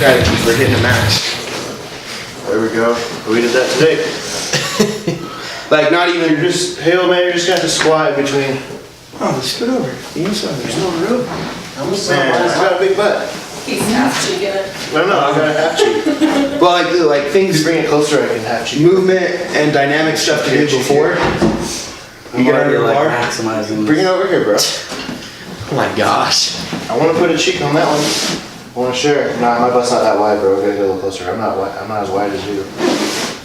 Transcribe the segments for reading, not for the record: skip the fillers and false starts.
strategy for hitting a max. There we go. We did that today. Like not even You're just, hey old man, you're just gonna have to squat in between. Oh, let's scoot over. There's no room. Man, I got a big butt. He's half cheeking it. No, I got a half cheek. Well, like You things, bring it closer, I can half cheek. movement and dynamic stuff to do before. You get under the like bar. maximizing. Bring it over here, bro. Oh my gosh. I want to put a cheek on that one. I want to share. Nah, my butt's not that wide, bro. We gotta get a little closer. I'm not as wide as you.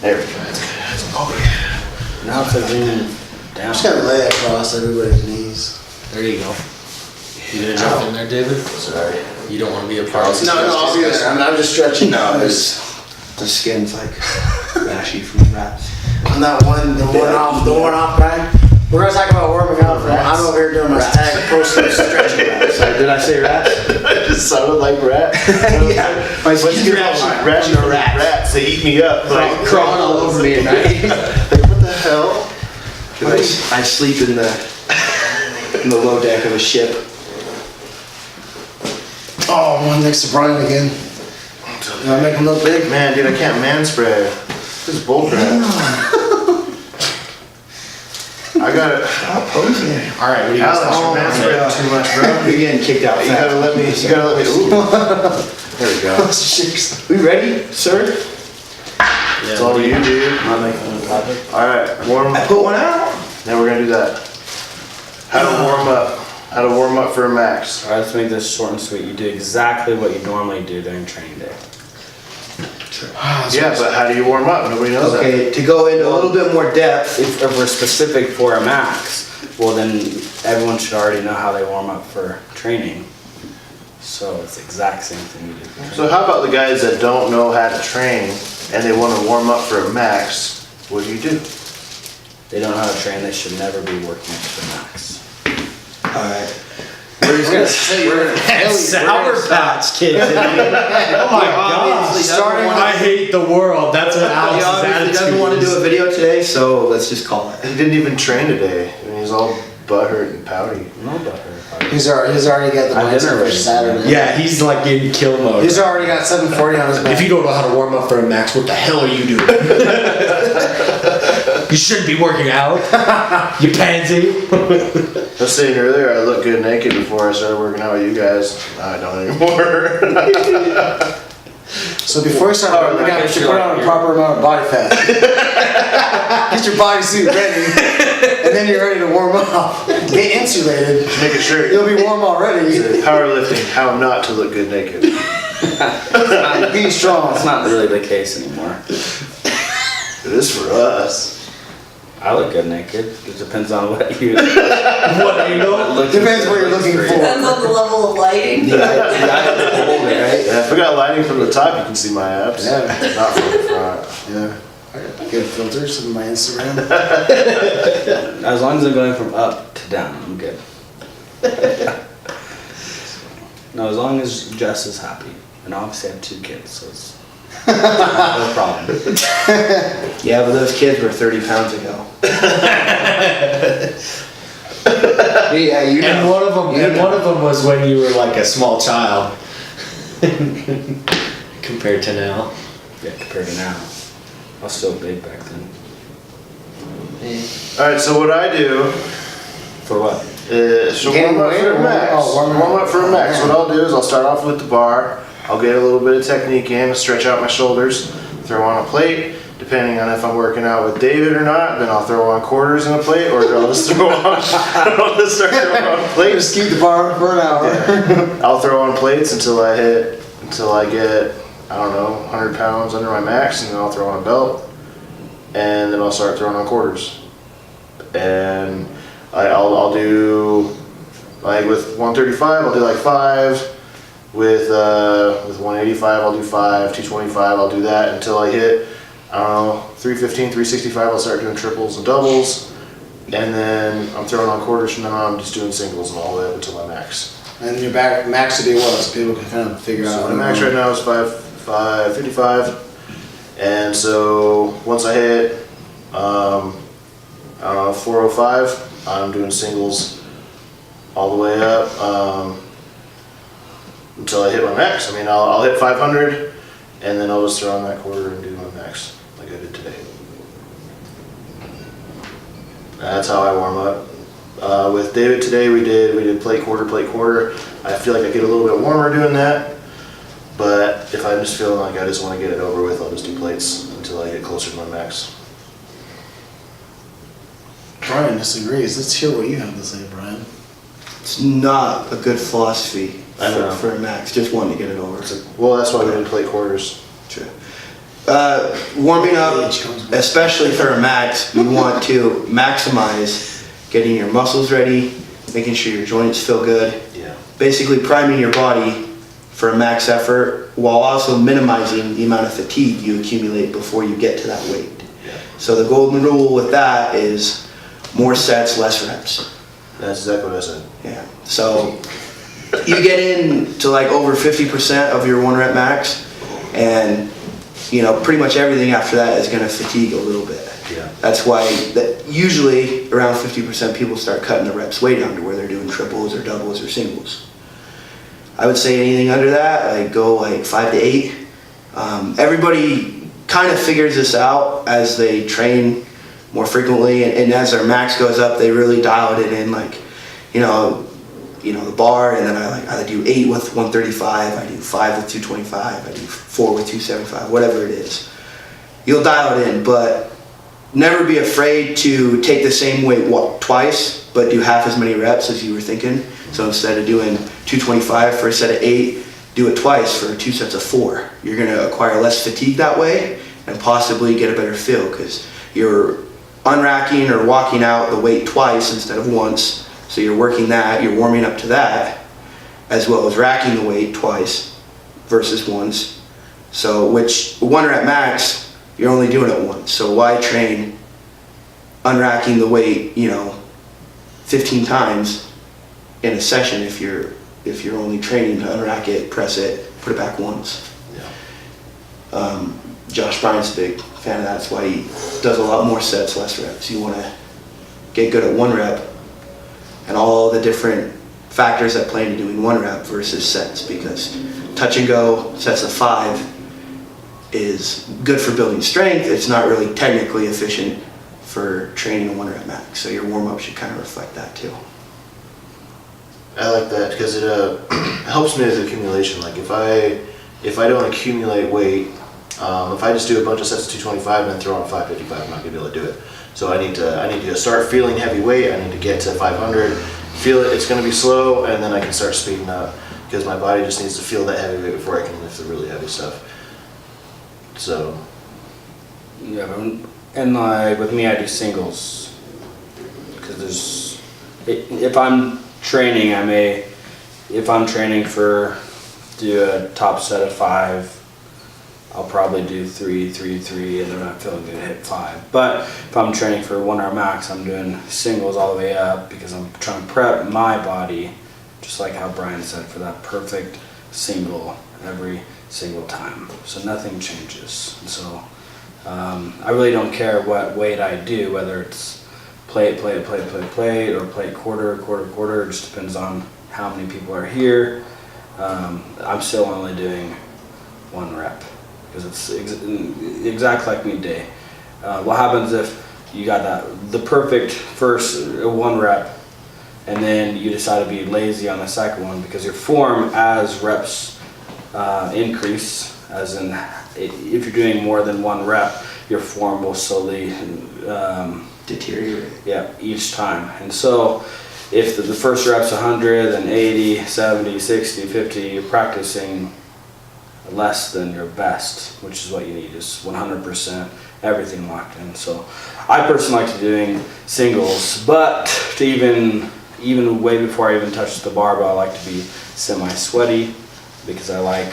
There we go. That's good. Oh yeah. Now it's like leaning down. Just gotta lay across everybody's knees. There you go. You gonna jump in there, David? Sorry. You don't want to be a part of this? No, I'll be there. I'm just stretching. No, it's the skin's like ashy from rats. I'm that the one off guy. We're gonna talk about warming up. I'm over here doing my stag posted stretching rats. Did I say rats? It just sounded like rat. Yeah. My skin's Rats are rats. They eat me up. Like crawling all over me at night. Like what the hell? I sleep in the low deck of a ship. Oh, I'm next to Brian again. Do I make him look big? Man, dude, I can't man spray. This is bull crap. I got it. Stop posing. All right, what do you Alex, guys you're man spraying too much, bro. You're getting kicked out. You gotta let me. Ooh. There we go. We ready, sir? That's all you do. Not making a topic. All right, warm. I put one out. Now we're gonna do that. How to warm up. How to warm up for a max. All right, let's make this short and sweet. You do exactly what you normally do during training day. Yeah, but how do you warm up? Nobody knows that. Okay, to go into a little bit more depth. If we're specific for a max, well then everyone should already know how they warm up for training. So it's the exact same thing you do. For So how about the guys that don't know how to train and they want to warm up for a max? What do? They don't know how to train, they should never be working up to the max. Alright. We're just gonna Sour Patch Kids. Oh my god. I hate the world. That's what He Alex's obviously attitude doesn't want to do a is. video today, so let's just call it. He didn't even train today. I mean, he's all butthurt and pouty. No butthurt. He's already got the I didn't mindset for already. Saturday. Yeah, he's like in kill mode. He's already got 740 on his back. If you don't know how to warm up for a max, what the hell are you doing? You shouldn't be working out. You pansy. I was saying earlier, I looked good naked before I started working out with you guys. Now I don't anymore. So before you start working out, you should put on a proper amount of body fat. Get your bodysuit ready, and then you're ready to warm up. Get insulated. Make a shirt. You'll be warm already. Powerlifting, how not to look good naked. Be strong. That's not really the case anymore. It is for us. I look good naked. It depends on what you. What you know? Depends what you're looking for. Depends on the level of lighting. Right? Yeah, if I got lighting from the top, you can see my abs. Yeah. Not from the front. Yeah. I got good filters on my Instagram. As long as I'm going from up to down, I'm good. No, as long as Jess is happy. And obviously I have 2 kids, so it's no problem. Yeah, but those kids were 30 pounds ago. Yeah, you know. And one of them was when you were like a small child. Compared to now. Yeah, compared to now. I was still big back then. Alright, so what I do For what? is to Gain warm up weight for or a max. warm Warm up for a max. What I'll do is I'll start off with the bar. I'll get a little bit of technique in, stretch out my shoulders, throw on a plate. Depending on if I'm working out with David or not, then I'll throw on quarters in a plate, or I'll just throw on, I'll just start throwing on plates. Just keep the bar for an hour. I'll throw on plates until I get, I don't know, 100 pounds under my max, and then I'll throw on a belt, and then I'll start throwing on quarters. And I'll do, like with 135, I'll do like 5. With 185, I'll do 5. 225, I'll do that until I hit, I don't know, 315, 365, I'll start doing triples and doubles. And then I'm throwing on quarters from then on, I'm just doing singles and all the way up until my max. And your back max would be what? So people can kind of figure out. So my max right now is 555. And so once I hit, I don't know, 405, I'm doing singles all the way up until I hit my max. I mean, I'll hit 500, and then I'll just throw on that quarter and do my max, like I did today. That's how I warm up. With David today, we did plate quarter. I feel like I get a little bit warmer doing that, but if I'm just feeling like I just want to get it over with, I'll just do plates until I get closer to my max. Brian disagrees. Let's hear what you have to say, Brian. It's not a good philosophy I know. for a max, just wanting to get it over. Well, that's why we did plate quarters. True. Warming up, especially for a max, you want to maximize getting your muscles ready, making sure your joints feel good, Yeah. basically priming your body for a max effort while also minimizing the amount of fatigue you accumulate before you get to that weight. Yeah. So the golden rule with that is more sets, less reps. That's exactly what I said. Yeah. So you get into like over 50% of your 1 rep max, and you know pretty much everything after that is going to fatigue a little bit. Yeah. That's why usually around 50% people start cutting the reps way down to where they're doing triples or doubles or singles. I would say anything under that, I go like 5 to 8. Everybody kind of figures this out as they train more frequently, and as their max goes up, they really dial it in, like, you know the bar, and then I do 8 with 135, I do 5 with 225, I do 4 with 275, whatever it is. You'll dial it in, but never be afraid to take the same weight twice, but do half as many reps as you were thinking. So instead of doing 225 for a set of 8, do it twice for 2 sets of 4. You're going to acquire less fatigue that way and possibly get a better feel because you're unracking or walking out the weight twice instead of once. So you're working that, you're warming up to that, as well as racking the weight twice versus once. So which 1 rep max, you're only doing it once. So why train unracking the weight, 15 times in a session if you're only training to unrack it, press it, put it back once. Yeah. Josh Bryant's a big fan of that. That's why he does a lot more sets, less reps. You want to get good at 1 rep and all the different factors that play into doing 1 rep versus sets, because touch and go sets of 5 is good for building strength. It's not really technically efficient for training a 1 rep max. So your warm up should kind of reflect that too. I like that because it helps me with accumulation. Like if I don't accumulate weight, if I just do a bunch of sets of 225 and then throw on 555, I'm not gonna be able to do it. So I need to start feeling heavy weight. I need to get to 500, feel it. It's gonna be slow, and then I can start speeding up because my body just needs to feel that heavy weight before I can lift the really heavy stuff. So. Yeah, and like with me, I do singles because if I'm training, if I'm training do a top set of 5, I'll probably do 3, 3, 3, and then I'm feeling good, hit 5. But if I'm training for 1 hour max, I'm doing singles all the way up because I'm trying to prep my body, just like how Brian said, for that perfect single every single time. So nothing changes. So I really don't care what weight I do, whether it's plate, or plate quarter. It just depends on how many people are here. I'm still only doing 1 rep because it's exactly like meet day. What happens if you got the perfect first 1 rep and then you decide to be lazy on the second one because your form as reps increase, as in if you're doing more than 1 rep, your form will slowly Deteriorate. yeah, each time. And so if the first rep's 100, then 80, 70, 60, 50, you're practicing less than your best, which is what you need, is 100% everything locked in. So I personally like to doing singles, but to even way before I even touch the barbell, I like to be semi-sweaty because I like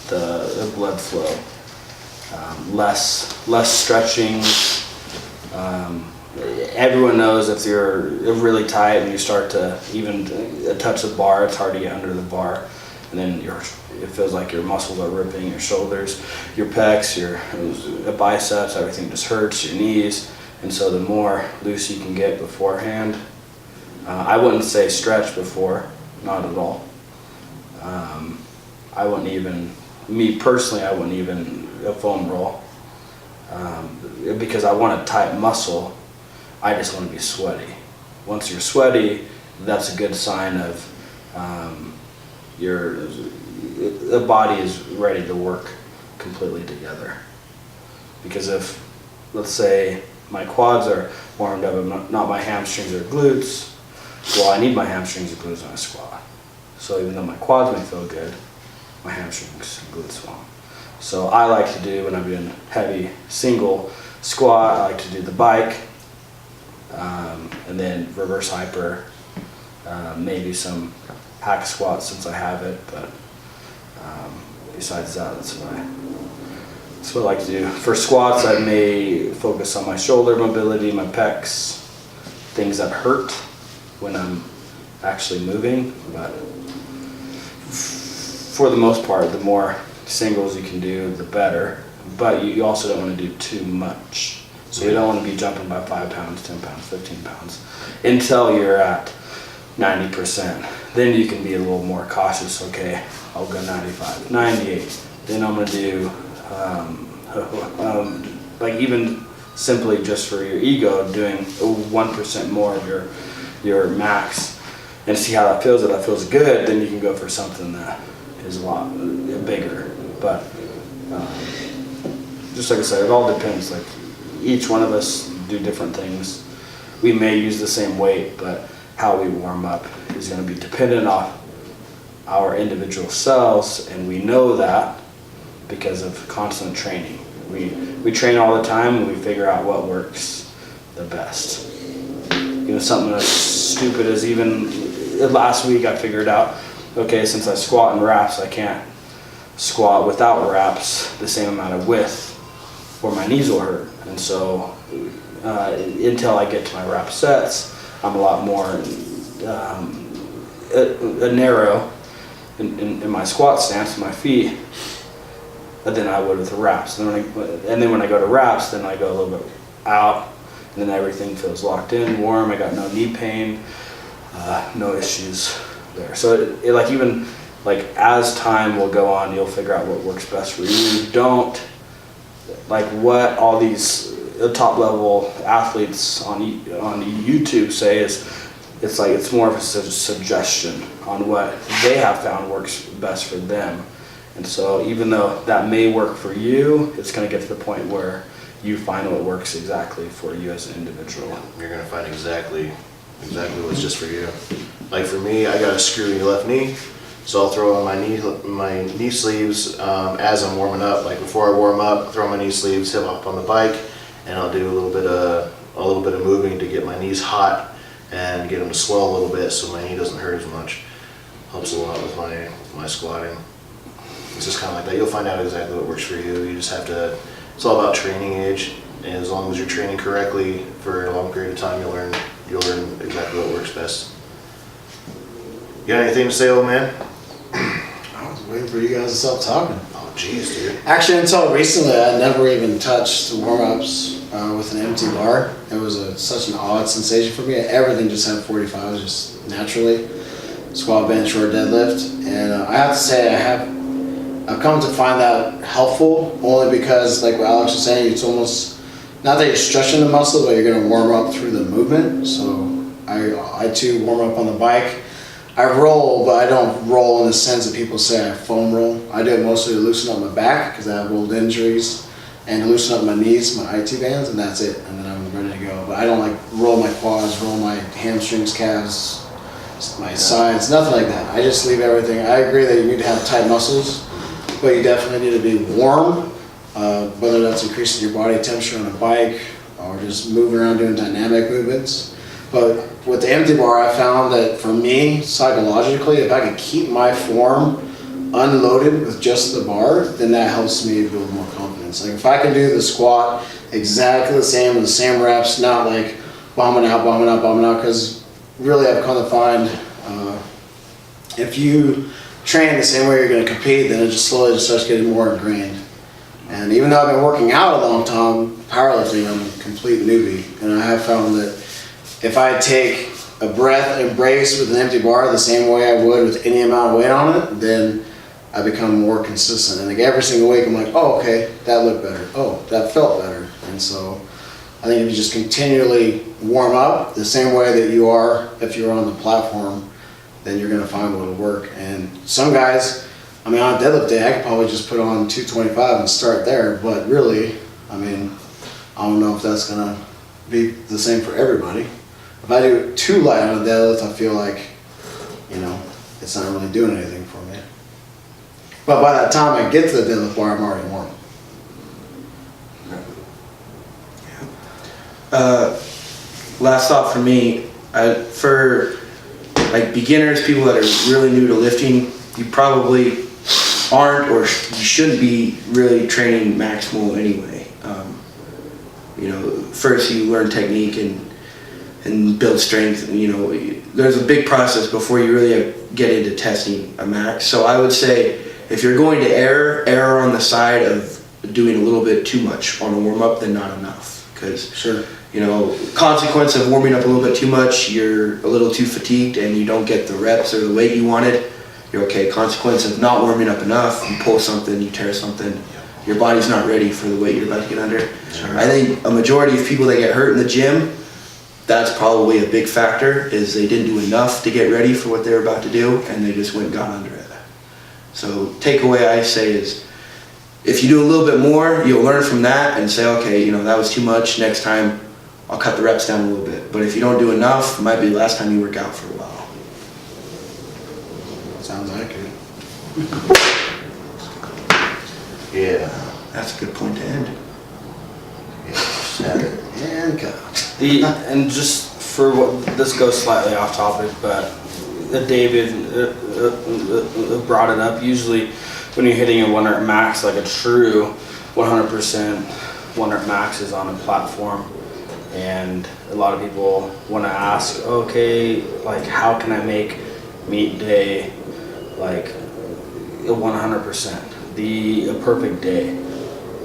the blood flow. Less stretching. Everyone knows if you're really tight and you start to even touch the bar, it's hard to get under the bar, and then it feels like your muscles are ripping, your shoulders, your pecs, your biceps, everything just hurts, your knees. And so the more loose you can get beforehand, I wouldn't say stretch before, not at all. I wouldn't even, me personally, I wouldn't even a foam roll. Because I want a tight muscle, I just want to be sweaty. Once you're sweaty, that's a good sign of the body is ready to work completely together. Because if, let's say, my quads are warmed up, but not my hamstrings or glutes, well, I need my hamstrings and glutes when I squat. So even though my quads may feel good, my hamstrings and glutes won't. So I like to do, when I'm doing heavy single squat, I like to do the bike, and then reverse hyper, maybe some hack squats since I have it, but besides that, that's what I like to do. For squats, I may focus on my shoulder mobility, my pecs, things that hurt when I'm actually moving, but for the most part, the more singles you can do, the better, but you also don't want to do too much. So you don't want to be jumping by 5 pounds, 10 pounds, 15 pounds until you're at 90%. Then you can be a little more cautious. Okay, I'll go 95, 98. Then I'm going to do, like even simply just for your ego, doing 1% more of your max and see how that feels. If that feels good, then you can go for something that is a lot bigger. But just like I said, it all depends. Like each one of us do different things. We may use the same weight, but how we warm up is going to be dependent on our individual cells, and we know that because of constant training. We train all the time and we figure out what works the best. You know, something as stupid as even last week I figured out, okay, since I squat in wraps, I can't squat without wraps the same amount of width or my knees will hurt. And so until I get to my wrap sets, I'm a lot more narrow in my squat stance, my feet, than I would with the wraps. And then when I go to wraps, then I go a little bit out, and then everything feels locked in, warm. I got no knee pain, no issues there. So like even like as time will go on, you'll figure out what works best for you. Don't like what all these top level athletes on YouTube say is. It's like it's more of a suggestion on what they have found works best for them. And so even though that may work for you, it's going to get to the point where you find what works exactly for you as an individual. You're gonna find exactly what's just for you. Like for me, I got a screwy left knee, so I'll throw on my knee sleeves as I'm warming up. Like before I warm up, throw my knee sleeves, hip up on the bike, and I'll do a little bit of moving to get my knees hot and get them to swell a little bit so my knee doesn't hurt as much. Helps a lot with my squatting. It's just kind of like that. You'll find out exactly what works for you. You just have to, it's all about training age. And as long as you're training correctly for a long period of time, you'll learn exactly what works best. You got anything to say, old man? I was waiting for you guys to stop talking. Oh, jeez, dude. Actually, until recently, I never even touched the warm-ups with an empty bar. It was such an odd sensation for me. Everything just had 45s just naturally. Squat, bench, or deadlift. And I have to say, I've come to find that helpful only because, like what Alex was saying, it's almost, not that you're stretching the muscle, but you're going to warm up through the movement. So I too warm up on the bike. I roll, but I don't roll in the sense that people say I foam roll. I do it mostly to loosen up my back because I have old injuries, and to loosen up my knees, my IT bands, and that's it. And then I'm ready to go. But I don't like roll my quads, roll my hamstrings, calves, my sides, nothing like that. I just leave everything. I agree that you need to have tight muscles, but you definitely need to be warm, whether that's increasing your body temperature on a bike or just moving around doing dynamic movements. But with the empty bar, I found that for me, psychologically, if I could keep my form unloaded with just the bar, then that helps me build more confidence. Like if I can do the squat exactly the same with the same reps, not like bombing out, because really I've come to find if you train the same way you're going to compete, then it just slowly starts getting more ingrained. And even though I've been working out a long time, powerlifting, I'm a complete newbie. And I have found that if I take a breath embrace with an empty bar the same way I would with any amount of weight on it, then I become more consistent. And like every single week I'm like, oh, okay, that looked better. Oh, that felt better. And so I think if you just continually warm up the same way that you are if you're on the platform, then you're gonna find what'll work. And some guys, I mean, on a deadlift day, I could probably just put on 225 and start there, but really, I mean, I don't know if that's gonna be the same for everybody. If I do it too light on a deadlift, I feel like, you know, it's not really doing anything for me. But by that time I get to the deadlift bar, I'm already warm. Last thought for me, for like beginners, people that are really new to lifting, you probably aren't or you shouldn't be really training maximal anyway. You know, first you learn technique and build strength. You know, there's a big process before you really get into testing a max. So I would say if you're going to err on the side of doing a little bit too much on a warm up than not enough. Because Sure. you know, consequence of warming up a little bit too much, you're a little too fatigued and you don't get the reps or the weight you wanted, you're okay. Consequence of not warming up enough, you pull something, you tear something, your body's not ready for the weight you're about to get under. Sure. I think a majority of people that get hurt in the gym, that's probably a big factor, is they didn't do enough to get ready for what they're about to do and they just went and got under it. So takeaway I say is, if you do a little bit more, you'll learn from that and say, okay, you know, that was too much, next time I'll cut the reps down a little bit. But if you don't do enough, it might be the last time you work out for a while. Sounds accurate. Yeah. That's a good point to end. Said it. And cut. And just for what, this goes slightly off topic, but David brought it up. Usually when you're hitting a 1 rep max, like a true 100% 1 rep max is on a platform. And a lot of people want to ask, okay, like how can I make meet day like a 100%, a perfect day?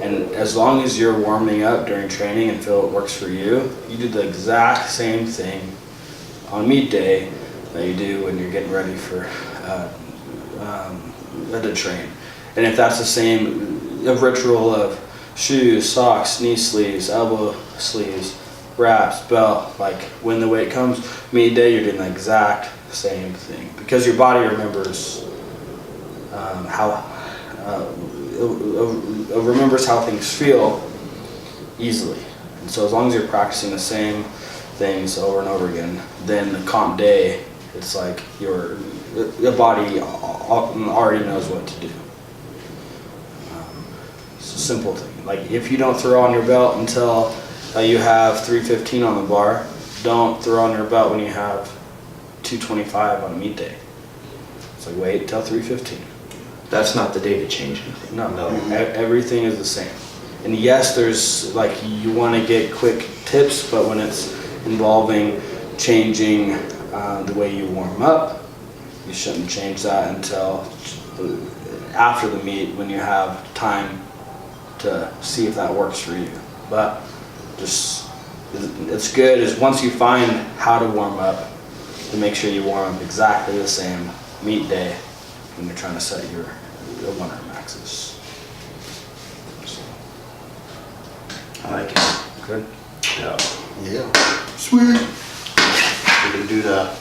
And as long as you're warming up during training and feel it works for you, you do the exact same thing on meet day that you do when you're getting ready for to train. And if that's the same ritual of shoes, socks, knee sleeves, elbow sleeves, wraps, belt, like when the weight comes, meet day, you're doing the exact same thing because your body remembers remembers how things feel easily. And so as long as you're practicing the same things over and over again, then the comp day, it's like your body already knows what to do. It's a simple thing. Like if you don't throw on your belt until you have 315 on the bar, don't throw on your belt when you have 225 on a meet day. It's like wait till 315. That's not the day to change anything. No. Everything is the same. And yes, there's like you want to get quick tips, but when it's involving changing the way you warm up, you shouldn't change that until after the meet when you have time to see if that works for you. But just it's good is once you find how to warm up, to make sure you warm up exactly the same meet day when you're trying to set your 1 rep maxes. So, I like it. good. Yeah. Yeah. Sweet. We can do that.